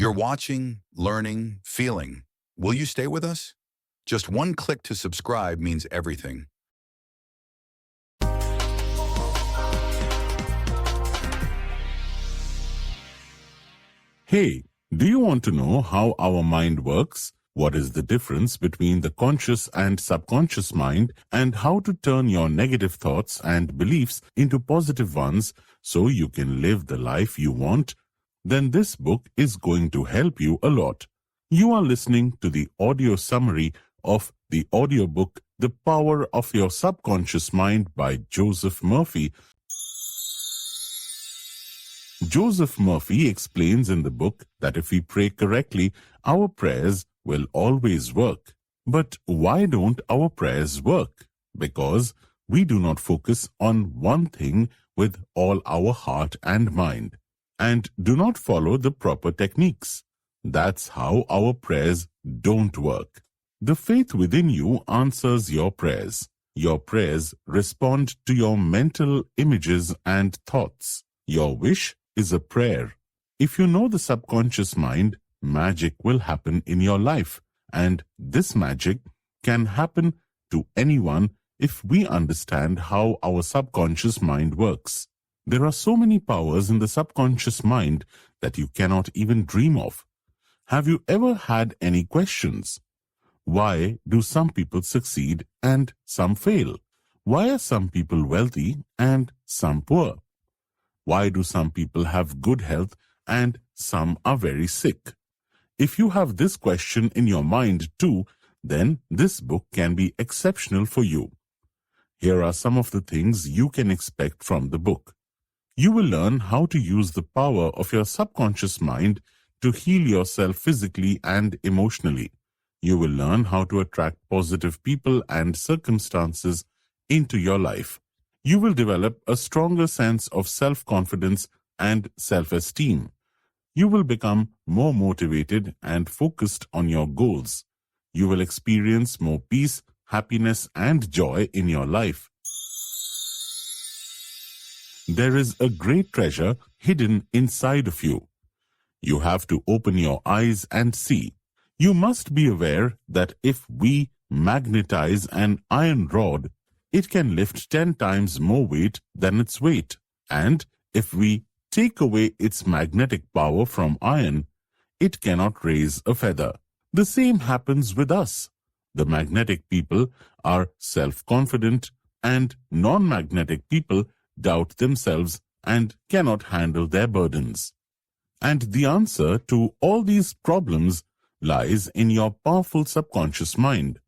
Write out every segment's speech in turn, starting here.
You're watching, learning, feeling. Will you stay with us? Just one click to subscribe means everything. Hey, do you want to know how our mind works? What is the difference between the conscious and subconscious mind, and how to turn your negative thoughts and beliefs into positive ones so you can live the life you want? Then this book is going to help you a lot. You are listening to the audio summary of the audiobook The Power of Your Subconscious Mind by Joseph Murphy. Joseph Murphy explains in the book that if we pray correctly, our prayers will always work. But why don't our prayers work? Because we do not focus on one thing with all our heart and mind, and do not follow the proper techniques. That's how our prayers don't work. The faith within you answers your prayers. Your prayers respond to your mental images and thoughts. Your wish is a prayer. If you know the subconscious mind, magic will happen in your life, and this magic can happen to anyone if we understand how our subconscious mind works. There are so many powers in the subconscious mind that you cannot even dream of. Have you ever had any questions? Why do some people succeed and some fail? Why are some people wealthy and some poor? Why do some people have good health and some are very sick? If you have this question in your mind too, then this book can be exceptional for you. Here are some of the things you can expect from the book. You will learn how to use the power of your subconscious mind to heal yourself physically and emotionally. You will learn how to attract positive people and circumstances into your life. You will develop a stronger sense of self-confidence and self-esteem. You will become more motivated and focused on your goals. You will experience more peace, happiness, and joy in your life. There is a great treasure hidden inside of you. You have to open your eyes and see. You must be aware that if we magnetize an iron rod, it can lift 10 times more weight than its weight. And if we take away its magnetic power from iron, it cannot raise a feather. The same happens with us. The magnetic people are self-confident, and non-magnetic people doubt themselves and cannot handle their burdens. And the answer to all these problems lies in your powerful subconscious mind.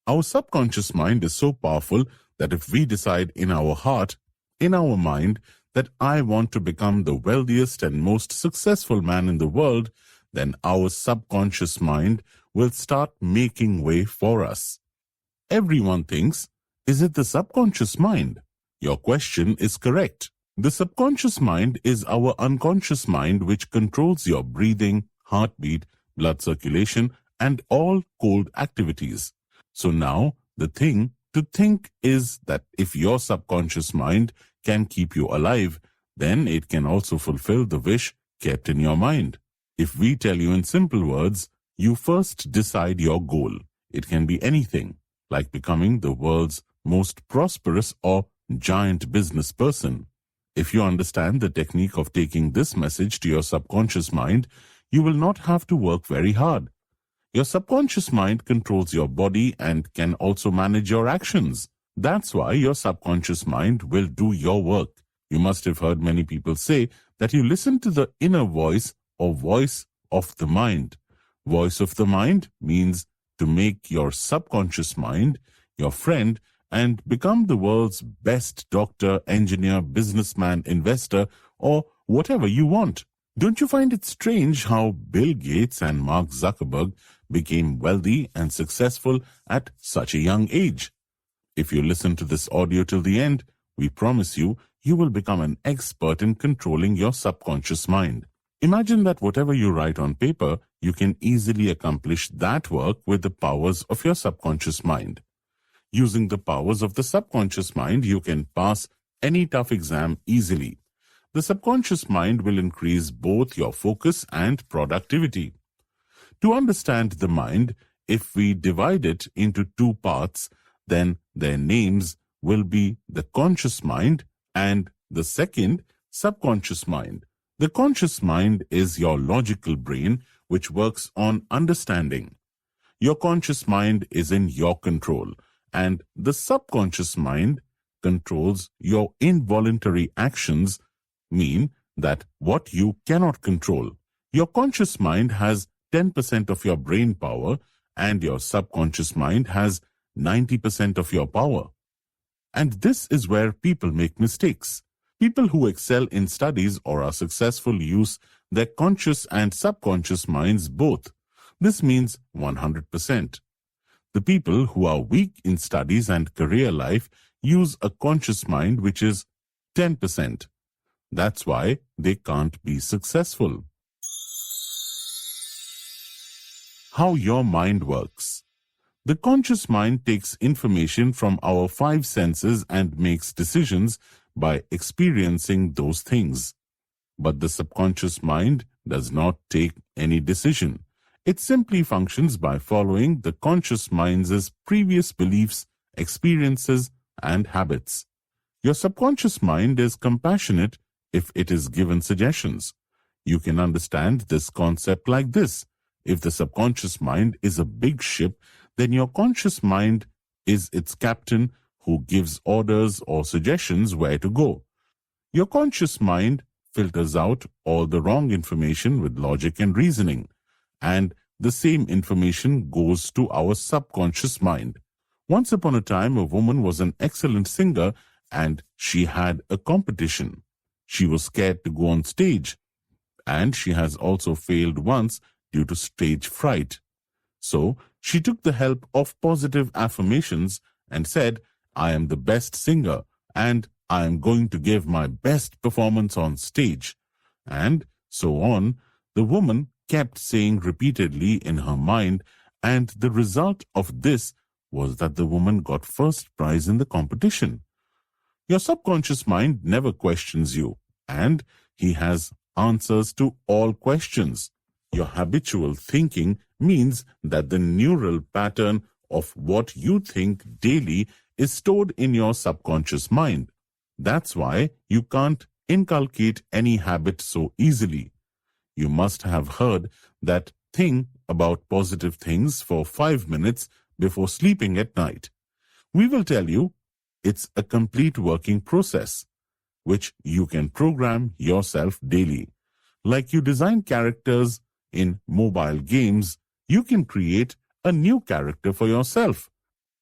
Our subconscious mind is so powerful that if we decide in our heart, in our mind, that I want to become the wealthiest and most successful man in the world, then our subconscious mind will start making way for us. Everyone thinks, is it the subconscious mind? Your question is correct. The subconscious mind is our unconscious mind, which controls your breathing, heartbeat, blood circulation, and all cold activities. So now the thing to think is that if your subconscious mind can keep you alive, then it can also fulfill the wish kept in your mind. If we tell you in simple words, you first decide your goal. It can be anything, like becoming the world's most prosperous or giant business person. If you understand the technique of taking this message to your subconscious mind, you will not have to work very hard. Your subconscious mind controls your body and can also manage your actions. That's why your subconscious mind will do your work. You must have heard many people say that you listen to the inner voice or voice of the mind. Voice of the mind means to make your subconscious mind your friend and become the world's best doctor, engineer, businessman, investor, or whatever you want. Don't you find it strange how Bill Gates and Mark Zuckerberg became wealthy and successful at such a young age? If you listen to this audio till the end, we promise you, you will become an expert in controlling your subconscious mind. Imagine that whatever you write on paper, you can easily accomplish that work with the powers of your subconscious mind. Using the powers of the subconscious mind, you can pass any tough exam easily. the subconscious mind will increase both your focus and productivity. To understand the mind, if we divide it into two parts, then their names will be the conscious mind and the second, subconscious mind. The conscious mind is your logical brain, which works on understanding. Your conscious mind is in your control, and the subconscious mind controls your involuntary actions, mean that what you cannot control. Your conscious mind has 10% of your brain power, and your subconscious mind has 90% of your power. And this is where people make mistakes. People who excel in studies or are successful use their conscious and subconscious minds both. This means 100%. The people who are weak in studies and career life use a conscious mind which is 10%. That's why they can't be successful. How your mind works. The conscious mind takes information from our five senses and makes decisions by experiencing those things. But the subconscious mind does not take any decision. It simply functions by following the conscious mind's previous beliefs, experiences, and habits. Your subconscious mind is compassionate if it is given suggestions. You can understand this concept like this. If the subconscious mind is a big ship, then your conscious mind is its captain who gives orders or suggestions where to go. Your conscious mind filters out all the wrong information with logic and reasoning, and the same information goes to our subconscious mind. Once upon a time, a woman was an excellent singer and she had a competition. She was scared to go on stage, and she has also failed once due to stage fright. So she took the help of positive affirmations and said, "I am the best singer and I am going to give my best performance on stage." And so on. The woman kept saying repeatedly in her mind, and the result of this was that the woman got first prize in the competition. Your subconscious mind never questions you, and he has answers to all questions. Your habitual thinking means that the neural pattern of what you think daily is stored in your subconscious mind. That's why you can't inculcate any habit so easily. You must have heard that think about positive things for 5 minutes before sleeping at night. We will tell you it's a complete working process, which you can program yourself daily. Like you design characters in mobile games, you can create a new character for yourself.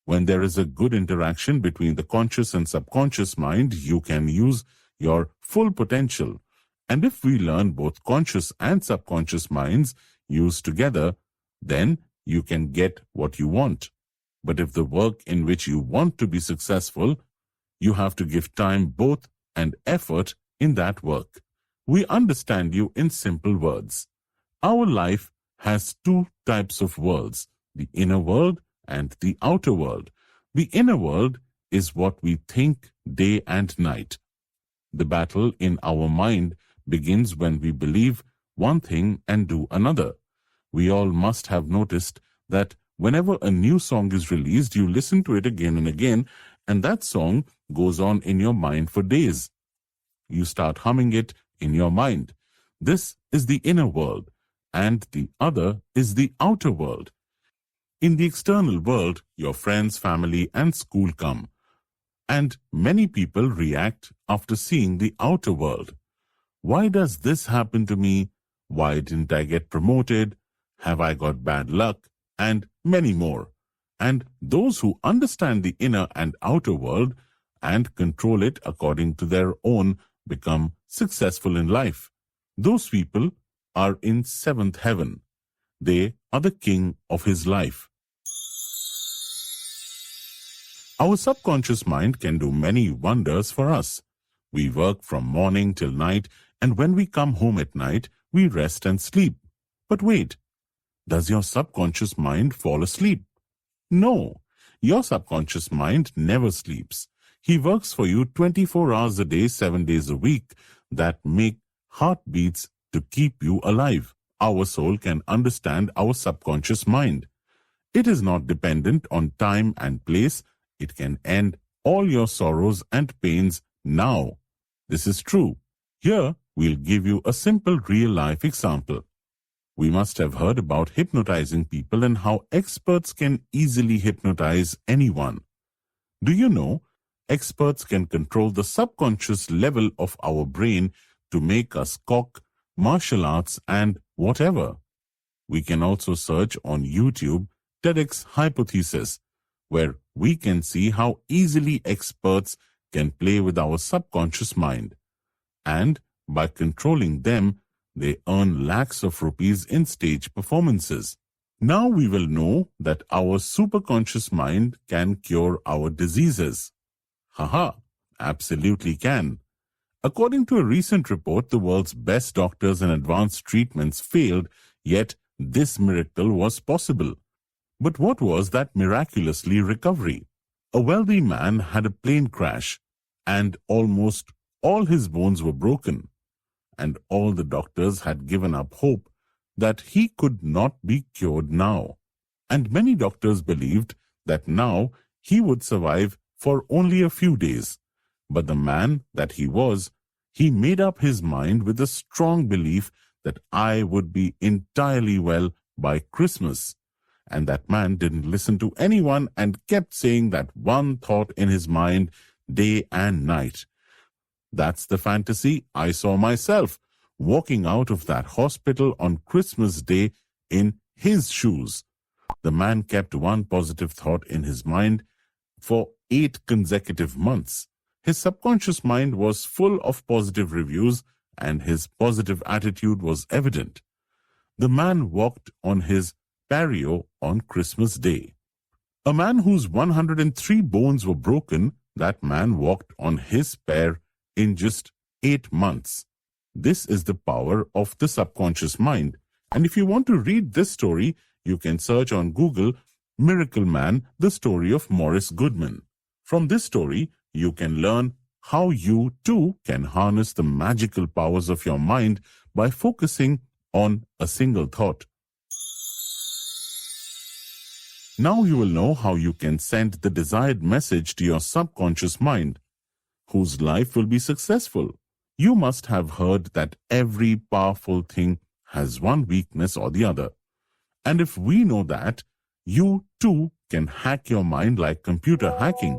When there is a good interaction between the conscious and subconscious mind, you can use your full potential. And if we learn both conscious and subconscious minds used together, then you can get what you want. But if the work in which you want to be successful, you have to give time both and effort in that work. We understand you in simple words. Our life has two types of worlds, the inner world and the outer world. The inner world is what we think day and night. The battle in our mind begins when we believe one thing and do another. We all must have noticed that whenever a new song is released, you listen to it again and again, and that song goes on in your mind for days. You start humming it in your mind. This is the inner world, and the other is the outer world. In the external world, your friends, family, and school come, and many people react after seeing the outer world. Why does this happen to me? Why didn't I get promoted? Have I got bad luck? And many more. And those who understand the inner and outer world and control it according to their own become successful in life. Those people are in seventh heaven. They are the king of his life. Our subconscious mind can do many wonders for us. We work from morning till night, and when we come home at night, we rest and sleep. But wait, does your subconscious mind fall asleep? No, your subconscious mind never sleeps. He works for you 24 hours a day, 7 days a week. that make heartbeats to keep you alive. Our soul can understand our subconscious mind. It is not dependent on time and place. It can end all your sorrows and pains now. This is true. Here, we'll give you a simple real-life example. We must have heard about hypnotizing people and how experts can easily hypnotize anyone. Do you know, experts can control the subconscious level of our brain to make us cock, martial arts, and whatever. We can also search on YouTube TEDx Hypothesis, where we can see how easily experts can play with our subconscious mind. And by controlling them, they earn lakhs of rupees in stage performances. Now we will know that our superconscious mind can cure our diseases. Haha, absolutely can. According to a recent report, the world's best doctors and advanced treatments failed, yet this miracle was possible. But what was that miraculously recovery? A wealthy man had a plane crash, and almost all his bones were broken, and all the doctors had given up hope that he could not be cured now. And many doctors believed that now he would survive for only a few days. But the man that he made up his mind with a strong belief that I would be entirely well by Christmas. And that man didn't listen to anyone and kept saying that one thought in his mind day and night. That's the fantasy I saw myself, walking out of that hospital on Christmas Day in his shoes. The man kept one positive thought in his mind for 8 consecutive months. His subconscious mind was full of positive reviews, and his positive attitude was evident. The man walked on his patio on Christmas Day. A man whose 103 bones were broken, that man walked on his pair in just 8 months. This is the power of the subconscious mind. And if you want to read this story, you can search on Google, Miracle Man, the story of Morris Goodman. From this story, you can learn how you too can harness the magical powers of your mind by focusing on a single thought. Now you will know how you can send the desired message to your subconscious mind, whose life will be successful. You must have heard that every powerful thing has one weakness or the other. And if we know that, you too can hack your mind like computer hacking,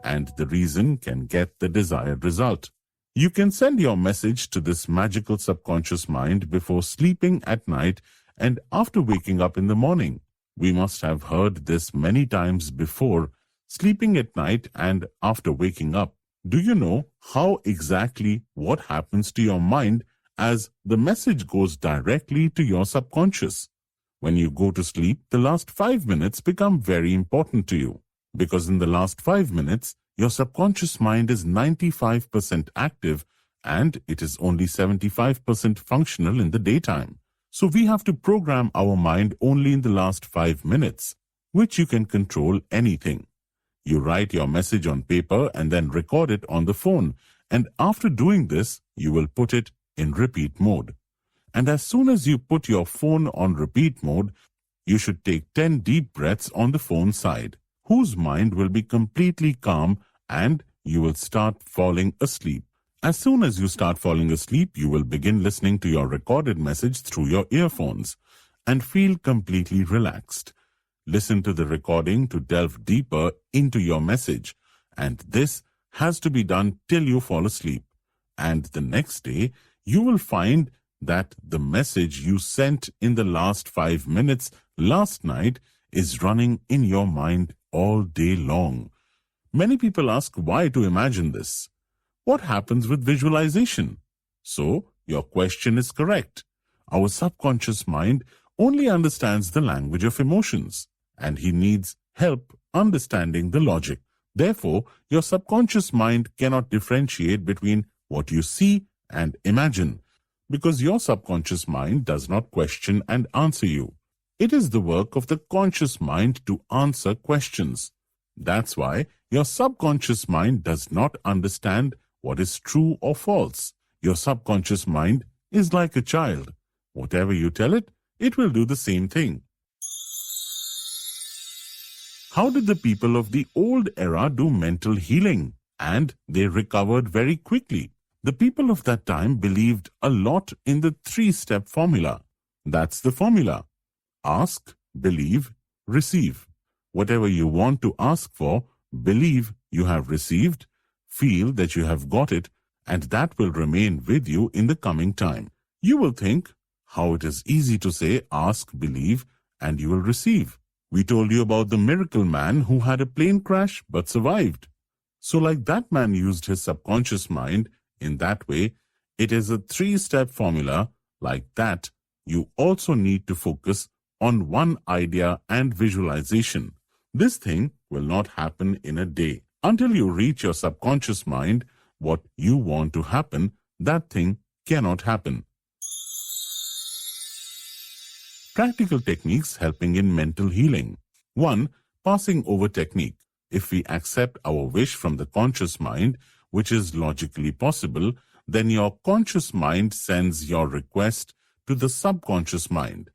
and the reason can get the desired result. You can send your message to this magical subconscious mind before sleeping at night and after waking up in the morning. We must have heard this many times before, sleeping at night and after waking up. Do you know how exactly what happens to your mind as the message goes directly to your subconscious? When you go to sleep, the last 5 minutes become very important to you, because in the last 5 minutes, your subconscious mind is 95% active and it is only 75% functional in the daytime. So we have to program our mind only in the last 5 minutes, which you can control anything. You write your message on paper and then record it on the phone, and after doing this, you will put it in repeat mode. And as soon as you put your phone on repeat mode, you should take 10 deep breaths on the phone side, whose mind will be completely calm and you will start falling asleep. As soon as you start falling asleep, you will begin listening to your recorded message through your earphones and feel completely relaxed. Listen to the recording to delve deeper into your message, and this has to be done till you fall asleep. And the next day, you will find that the message you sent in the last 5 minutes last night is running in your mind all day long. Many people ask why to imagine this. What happens with visualization? So, your question is correct. Our subconscious mind only understands the language of emotions, and he needs help understanding the logic. Therefore, your subconscious mind cannot differentiate between what you see and imagine, because your subconscious mind does not question and answer you. It is the work of the conscious mind to answer questions. That's why your subconscious mind does not understand what is true or false. Your subconscious mind is like a child. Whatever you tell it, it will do the same thing. How did the people of the old era do mental healing? And they recovered very quickly. The people of that time believed a lot in the 3-step formula. That's the formula. Ask, believe, receive. Whatever you want to ask for, believe you have received, feel that you have got it, and that will remain with you in the coming time. You will think how it is easy to say ask, believe, and you will receive. We told you about the miracle man who had a plane crash but survived. So like that man used his subconscious mind in that way, it is a 3-step formula. Like that, you also need to focus on one idea and visualization. This thing will not happen in a day. Until you reach your subconscious mind, what you want to happen, that thing cannot happen. Practical techniques helping in mental healing. 1. Passing over technique. If we accept our wish from the conscious mind, which is logically possible, then your conscious mind sends your request to the subconscious mind.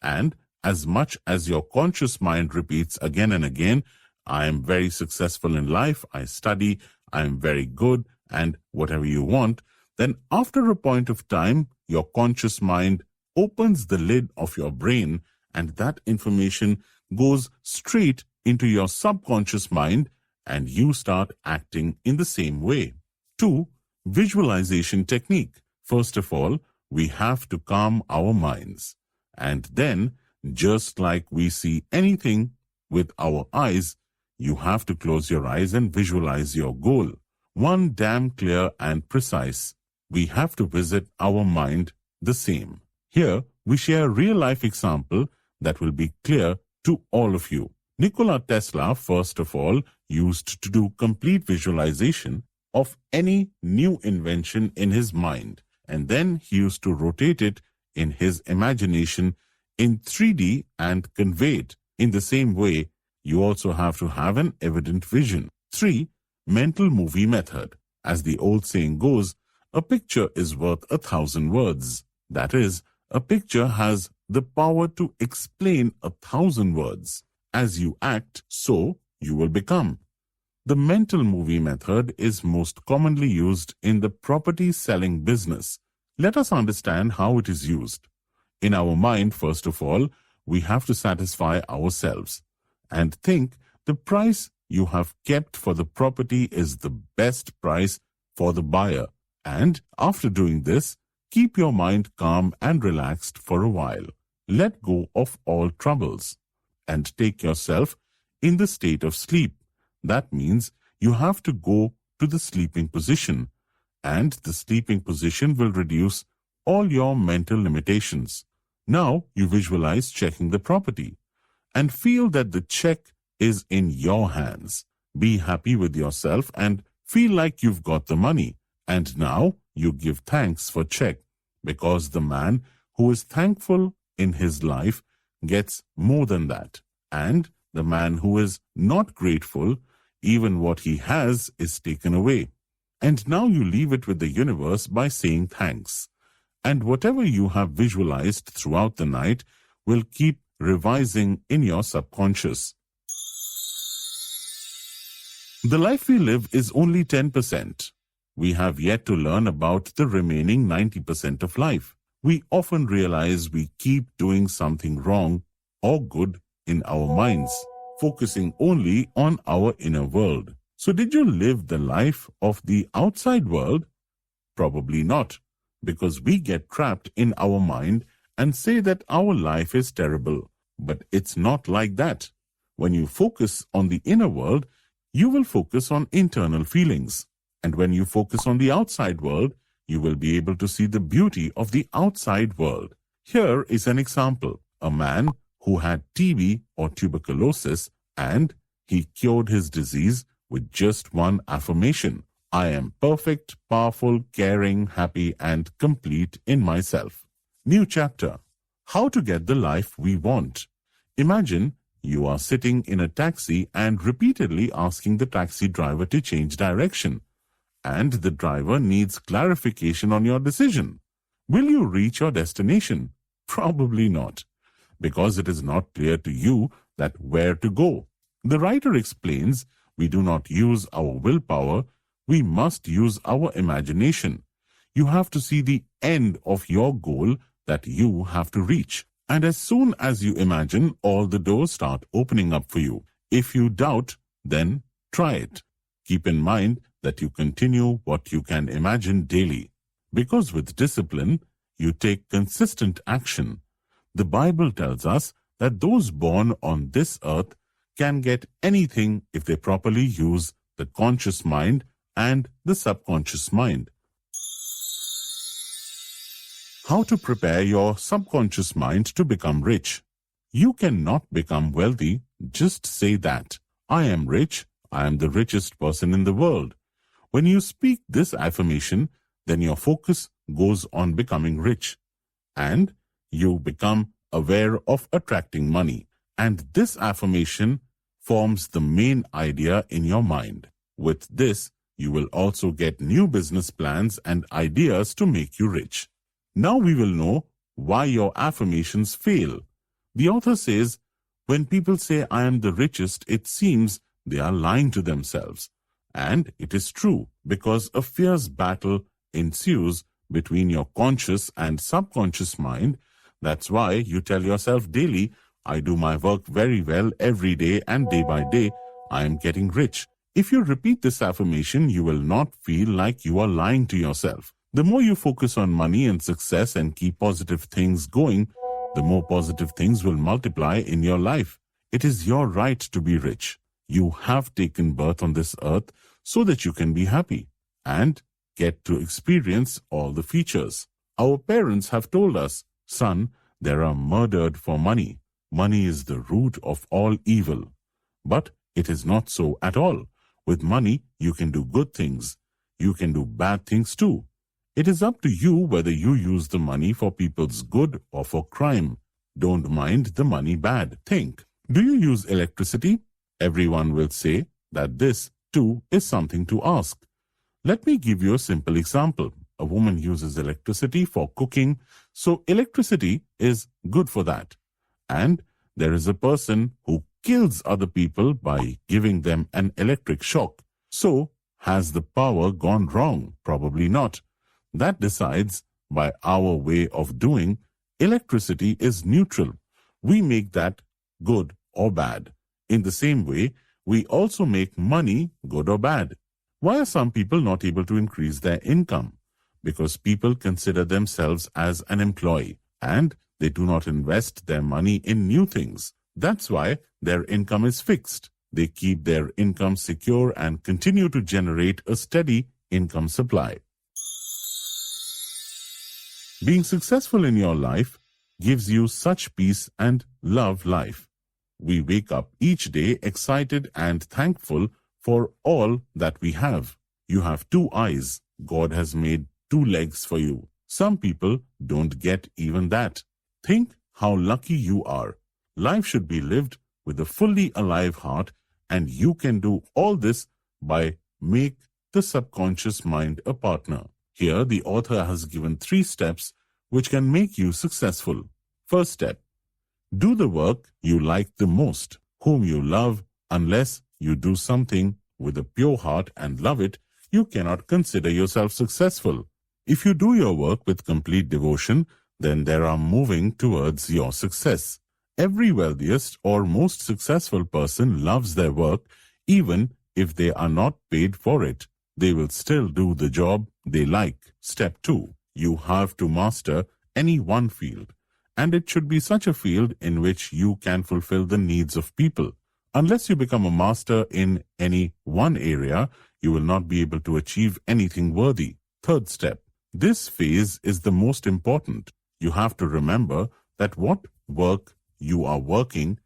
And as much as your conscious mind repeats again and again, I am very successful in life, I study, I am very good, and whatever you want, then after a point of time, your conscious mind opens the lid of your brain, and that information goes straight into your subconscious mind, and you start acting in the same way. 2. Visualization technique. First of all, we have to calm our minds. And then, just like we see anything with our eyes, you have to close your eyes and visualize your goal. One damn clear and precise. We have to visit our mind the same. Here, we share a real-life example that will be clear to all of you. Nikola Tesla, first of all, used to do complete visualization of any new invention in his mind, and then he used to rotate it in his imagination in 3D and convey it. In the same way, you also have to have an evident vision. 3. Mental movie method. As the old saying goes, a picture is worth 1,000 words. That is, a picture has the power to explain 1,000 words. As you act, so you will become. The mental movie method is most commonly used in the property selling business. Let us understand how it is used. In our mind, first of all, we have to satisfy ourselves and think the price you have kept for the property is the best price for the buyer. And after doing this, keep your mind calm and relaxed for a while. Let go of all troubles and take yourself in the state of sleep. That means you have to go to the sleeping position, and the sleeping position will reduce all your mental limitations. Now you visualize checking the property and feel that the check is in your hands. Be happy with yourself and feel like you've got the money. And now you give thanks for check, because the man who is thankful in his life gets more than that. And the man who is not grateful, even what he has is taken away. And now you leave it with the universe by saying thanks. And whatever you have visualized throughout the night will keep revising in your subconscious. The life we live is only 10%. We have yet to learn about the remaining 90% of life. We often realize we keep doing something wrong or good in our minds, focusing only on our inner world. So did you live the life of the outside world? Probably not, because we get trapped in our mind and say that our life is terrible. But it's not like that. When you focus on the inner world, you will focus on internal feelings. And when you focus on the outside world, you will be able to see the beauty of the outside world. Here is an example. A man who had TB or tuberculosis, and he cured his disease with just one affirmation. I am perfect, powerful, caring, happy, and complete in myself. New chapter. How to get the life we want. Imagine you are sitting in a taxi and repeatedly asking the taxi driver to change direction. and the driver needs clarification on your decision. Will you reach your destination? Probably not, because it is not clear to you that where to go. The writer explains we do not use our willpower, we must use our imagination. You have to see the end of your goal that you have to reach. And as soon as you imagine, all the doors start opening up for you. If you doubt, then try it. Keep in mind that you continue what you can imagine daily. Because with discipline, you take consistent action. The Bible tells us that those born on this earth can get anything if they properly use the conscious mind and the subconscious mind. How to prepare your subconscious mind to become rich. You cannot become wealthy, just say that. I am rich, I am the richest person in the world. When you speak this affirmation, then your focus goes on becoming rich. And you become aware of attracting money. And this affirmation forms the main idea in your mind. With this, you will also get new business plans and ideas to make you rich. Now we will know why your affirmations fail. The author says, when people say I am the richest, it seems they are lying to themselves. And it is true, because a fierce battle ensues between your conscious and subconscious mind. That's why you tell yourself daily, I do my work very well every day, and day by day, I am getting rich. If you repeat this affirmation, you will not feel like you are lying to yourself. The more you focus on money and success and keep positive things going, the more positive things will multiply in your life. It is your right to be rich. You have taken birth on this earth so that you can be happy and get to experience all the features. Our parents have told us, son, there are murdered for money. Money is the root of all evil. But it is not so at all. With money, you can do good things. You can do bad things too. It is up to you whether you use the money for people's good or for crime. Don't mind the money bad. Think, do you use electricity? Everyone will say that this too is something to ask. Let me give you a simple example. A woman uses electricity for cooking, so electricity is good for that. And there is a person who kills other people by giving them an electric shock. So, has the power gone wrong? Probably not. That decides by our way of doing. Electricity is neutral. We make that good or bad. In the same way, we also make money good or bad. Why are some people not able to increase their income? Because people consider themselves as an employee and they do not invest their money in new things. That's why their income is fixed. They keep their income secure and continue to generate a steady income supply. Being successful in your life gives you such peace and love life. We wake up each day excited and thankful for all that we have. You have 2 eyes. God has made 2 legs for you. Some people don't get even that. Think how lucky you are. Life should be lived with a fully alive heart, and you can do all this by make the subconscious mind a partner. Here, the author has given 3 steps which can make you successful. First step, do the work you like the most, whom you love. Unless you do something with a pure heart and love it, you cannot consider yourself successful. If you do your work with complete devotion, then there are moving towards your success. Every wealthiest or most successful person loves their work, even if they are not paid for it. They will still do the job they like. Step 2. You have to master any one field, and it should be such a field in which you can fulfill the needs of people. Unless you become a master in any one area, you will not be able to achieve anything worthy. Third step. This phase is the most important. You have to remember that what work you are working,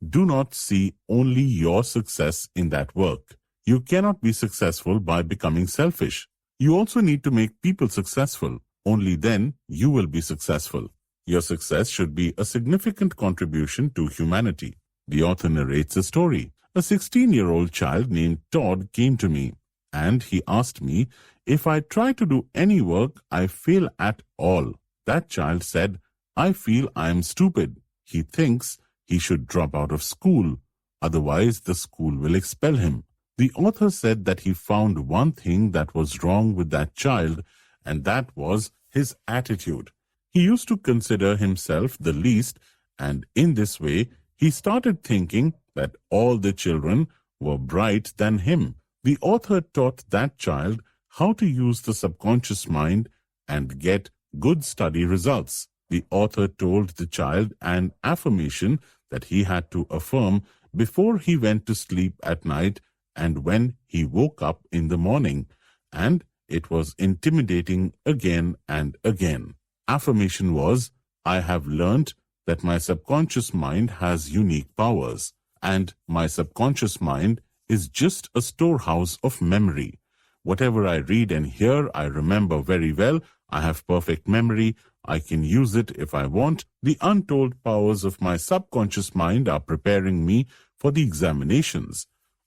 do not see only your success in that work. You cannot be successful by becoming selfish. You also need to make people successful. Only then you will be successful. Your success should be a significant contribution to humanity. The author narrates a story. A 16-year-old child named Todd came to me. and he asked me, if I try to do any work, I fail at all. That child said, I feel I am stupid. He thinks he should drop out of school, otherwise the school will expel him. The author said that he found one thing that was wrong with that child, and that was his attitude. He used to consider himself the least, and in this way, he started thinking that all the children were bright than him. The author taught that child how to use the subconscious mind and get good study results. The author told the child an affirmation that he had to affirm before he went to sleep at night and when he woke up in the morning, and it was intimidating again and again. Affirmation was, I have learnt that my subconscious mind has unique powers, and my subconscious mind is just a storehouse of memory. Whatever I read and hear, I remember very well. I have perfect memory. I can use it if I want. The untold powers of my subconscious mind are preparing me for the examinations.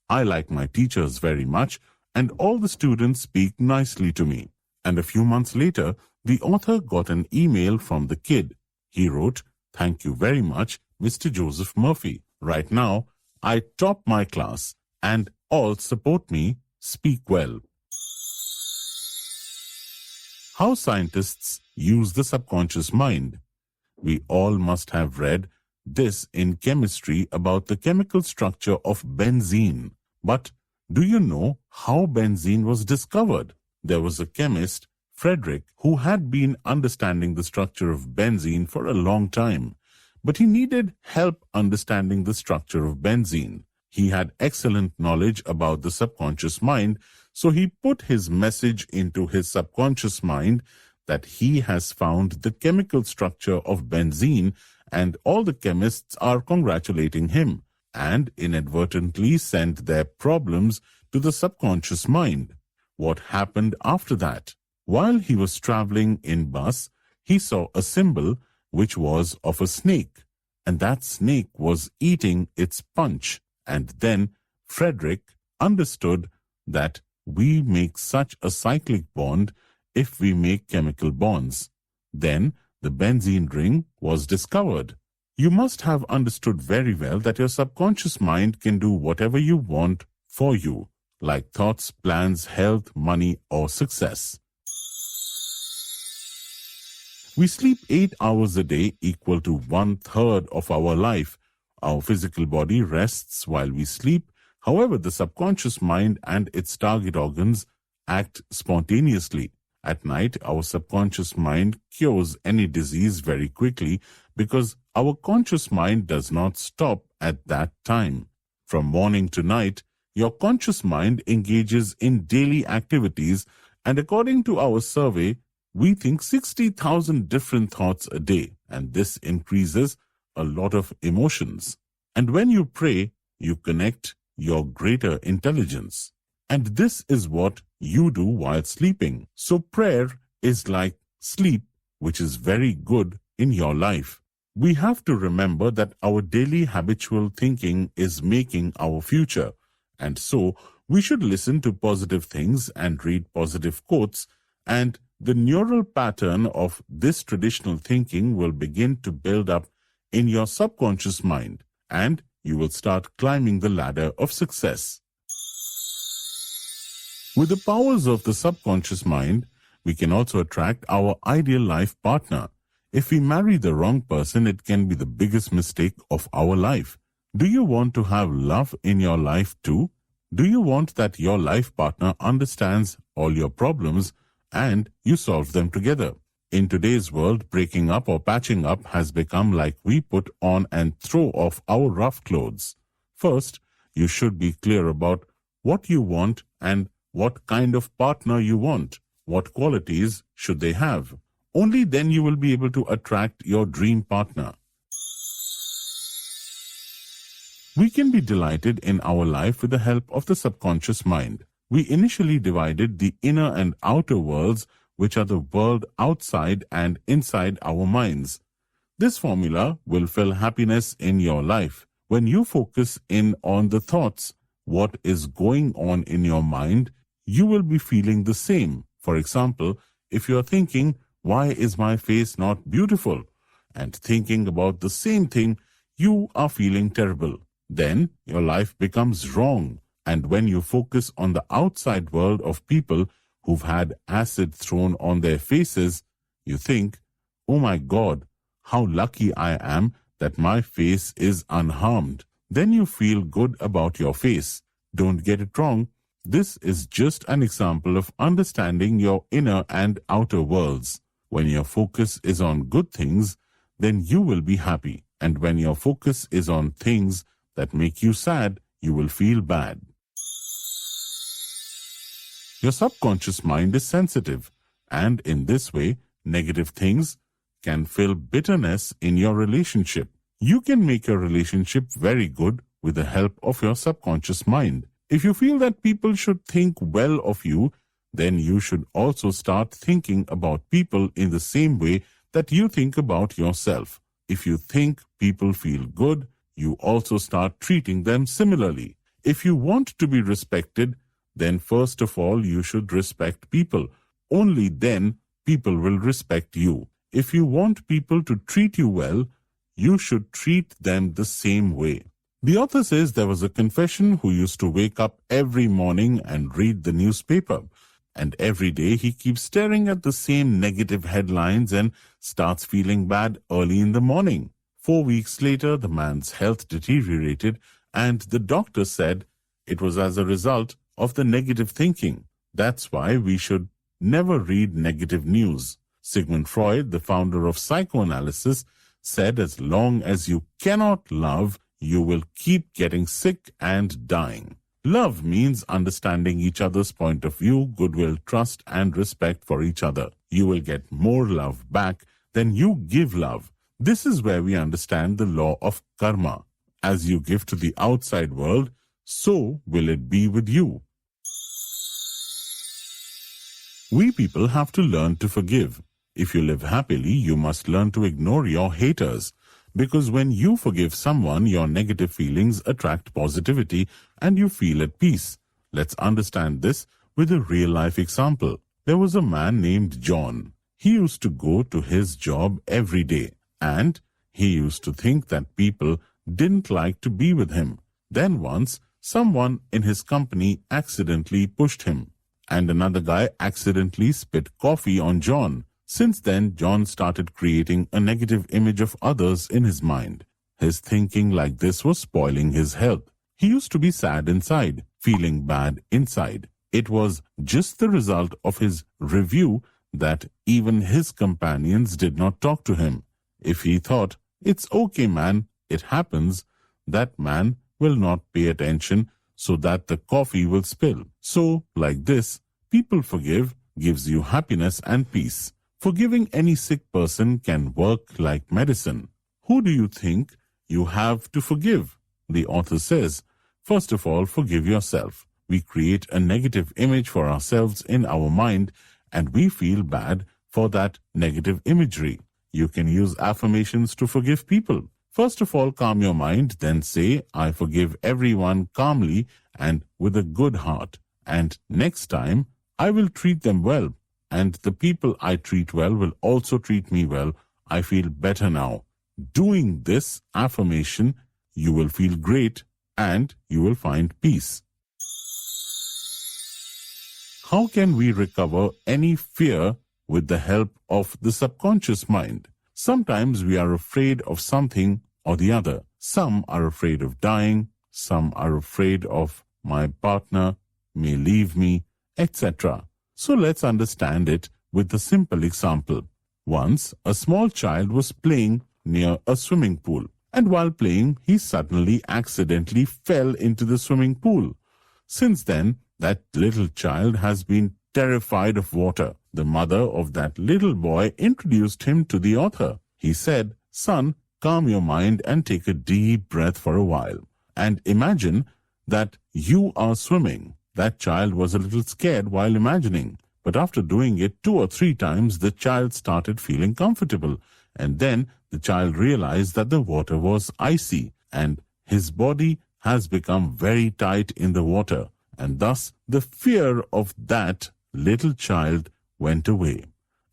I like my teachers very much, and all the students speak nicely to me. And a few months later, the author got an email from the kid. He wrote, Thank you very much, Mr. Joseph Murphy. Right now, I top my class, and all support me. Speak well. How scientists use the subconscious mind. We all must have read this in chemistry about the chemical structure of benzene. But do you know how benzene was discovered? There was a chemist, Frederick, who had been understanding the structure of benzene for a long time, but he needed help understanding the structure of benzene. He had excellent knowledge about the subconscious mind, so he put his message into his subconscious mind that he has found the chemical structure of benzene, and all the chemists are congratulating him, and inadvertently sent their problems to the subconscious mind. What happened after that? While he was traveling in bus, he saw a symbol which was of a snake, and that snake was eating its punch. And then Frederick understood that we make such a cyclic bond if we make chemical bonds. Then the benzene ring was discovered. You must have understood very well that your subconscious mind can do whatever you want for you, like thoughts, plans, health, money, or success. We sleep 8 hours a day, equal to 1/3 of our life. Our physical body rests while we sleep. However, the subconscious mind and its target organs act spontaneously. At night, our subconscious mind cures any disease very quickly because our conscious mind does not stop at that time. From morning to night, your conscious mind engages in daily activities, and according to our survey, we think 60,000 different thoughts a day, and this increases a lot of emotions. And when you pray, you connect your greater intelligence. And this is what you do while sleeping. So prayer is like sleep, which is very good in your life. We have to remember that our daily habitual thinking is making our future. And so we should listen to positive things and read positive quotes, and the neural pattern of this traditional thinking will begin to build up in your subconscious mind, and you will start climbing the ladder of success. With the powers of the subconscious mind, we can also attract our ideal life partner. If we marry the wrong person, it can be the biggest mistake of our life. Do you want to have love in your life too? Do you want that your life partner understands all your problems and you solve them together? In today's world, breaking up or patching up has become like we put on and throw off our rough clothes. First, you should be clear about what you want and what kind of partner you want. What qualities should they have? Only then you will be able to attract your dream partner. We can be delighted in our life with the help of the subconscious mind. We initially divided the inner and outer worlds, which are the world outside and inside our minds. This formula will fill happiness in your life. When you focus in on the thoughts, what is going on in your mind, you will be feeling the same. For example, if you are thinking, why is my face not beautiful? And thinking about the same thing, you are feeling terrible. Then your life becomes wrong. And when you focus on the outside world of people who've had acid thrown on their faces, you think, oh my God, how lucky I am that my face is unharmed. Then you feel good about your face. Don't get it wrong. This is just an example of understanding your inner and outer worlds. When your focus is on good things, then you will be happy. And when your focus is on things that make you sad, you will feel bad. Your subconscious mind is sensitive, and in this way, negative things can fill bitterness in your relationship. You can make your relationship very good with the help of your subconscious mind. If you feel that people should think well of you, then you should also start thinking about people in the same way that you think about yourself. If you think people feel good, you also start treating them similarly. If you want to be respected, then first of all you should respect people. Only then people will respect you. If you want people to treat you well, you should treat them the same way. The author says there was a confession who used to wake up every morning and read the newspaper. And every day he keeps staring at the same negative headlines and starts feeling bad early in the morning. 4 weeks later, the man's health deteriorated, and the doctor said it was as a result of the negative thinking. That's why we should never read negative news. Sigmund Freud, the founder of psychoanalysis, said as long as you cannot love, you will keep getting sick and dying. Love means understanding each other's point of view, goodwill, trust, and respect for each other. You will get more love back than you give love. This is where we understand the law of karma. As you give to the outside world, so will it be with you. We people have to learn to forgive. If you live happily, you must learn to ignore your haters. Because when you forgive someone, your negative feelings attract positivity and you feel at peace. Let's understand this with a real-life example. There was a man named John. He used to go to his job every day, and he used to think that people didn't like to be with him. Then once, someone in his company accidentally pushed him, and another guy accidentally spit coffee on John. Since then, John started creating a negative image of others in his mind. His thinking like this was spoiling his health. He used to be sad inside, feeling bad inside. It was just the result of his review that even his companions did not talk to him. If he thought, it's okay man, it happens, that man will not pay attention so that the coffee will spill. So, like this, people forgive gives you happiness and peace. Forgiving any sick person can work like medicine. Who do you think you have to forgive? The author says, first of all, forgive yourself. We create a negative image for ourselves in our mind and we feel bad for that negative imagery. You can use affirmations to forgive people. First of all, calm your mind, then say, I forgive everyone calmly and with a good heart. And next time, I will treat them well. And the people I treat well will also treat me well. I feel better now. Doing this affirmation, you will feel great and you will find peace. How can we recover any fear with the help of the subconscious mind? Sometimes we are afraid of something or the other. Some are afraid of dying. Some are afraid of my partner may leave me, etc. So let's understand it with a simple example. Once, a small child was playing near a swimming pool, and while playing, he suddenly accidentally fell into the swimming pool. Since then, that little child has been terrified of water. The mother of that little boy introduced him to the author. He said, son, calm your mind and take a deep breath for a while. And imagine that you are swimming. That child was a little scared while imagining, but after doing it 2 or 3 times, the child started feeling comfortable, and then the child realized that the water was icy, and his body has become very tight in the water, and thus the fear of that little child went away.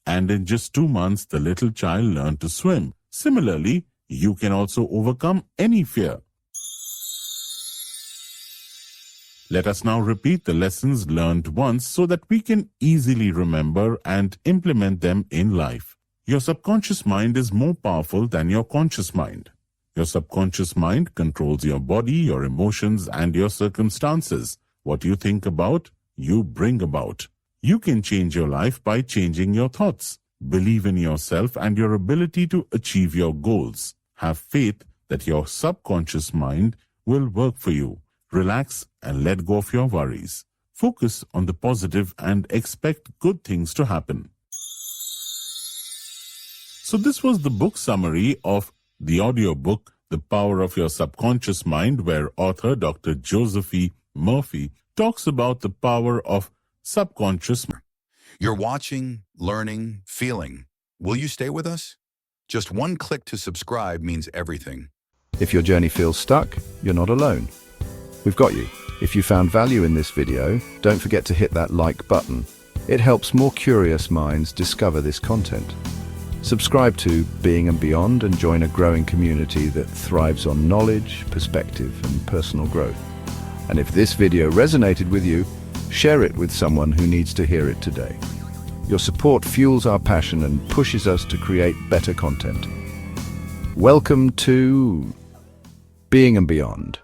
And in just 2 months, the little child learned to swim. Similarly, you can also overcome any fear. Let us now repeat the lessons learned once so that we can easily remember and implement them in life. Your subconscious mind is more powerful than your conscious mind. Your subconscious mind controls your body, your emotions, and your circumstances. What you think about, you bring about. You can change your life by changing your thoughts. Believe in yourself and your ability to achieve your goals. Have faith that your subconscious mind will work for you. Relax and let go of your worries. Focus on the positive and expect good things to happen. So this was the book summary of the audiobook, The Power of Your Subconscious Mind, where author Dr. Josephmurphy talks about the power of subconscious mind. You're watching, learning, feeling. Will you stay with us? Just one click to subscribe means everything. If your journey feels stuck, you're not alone. We've got you. If you found value in this video, don't forget to hit that like button. It helps more curious minds discover this content. Subscribe to Being and Beyond and join a growing community that thrives on knowledge, perspective, and personal growth. And if this video resonated with you, share it with someone who needs to hear it today. Your support fuels our passion and pushes us to create better content. Welcome to Being and Beyond.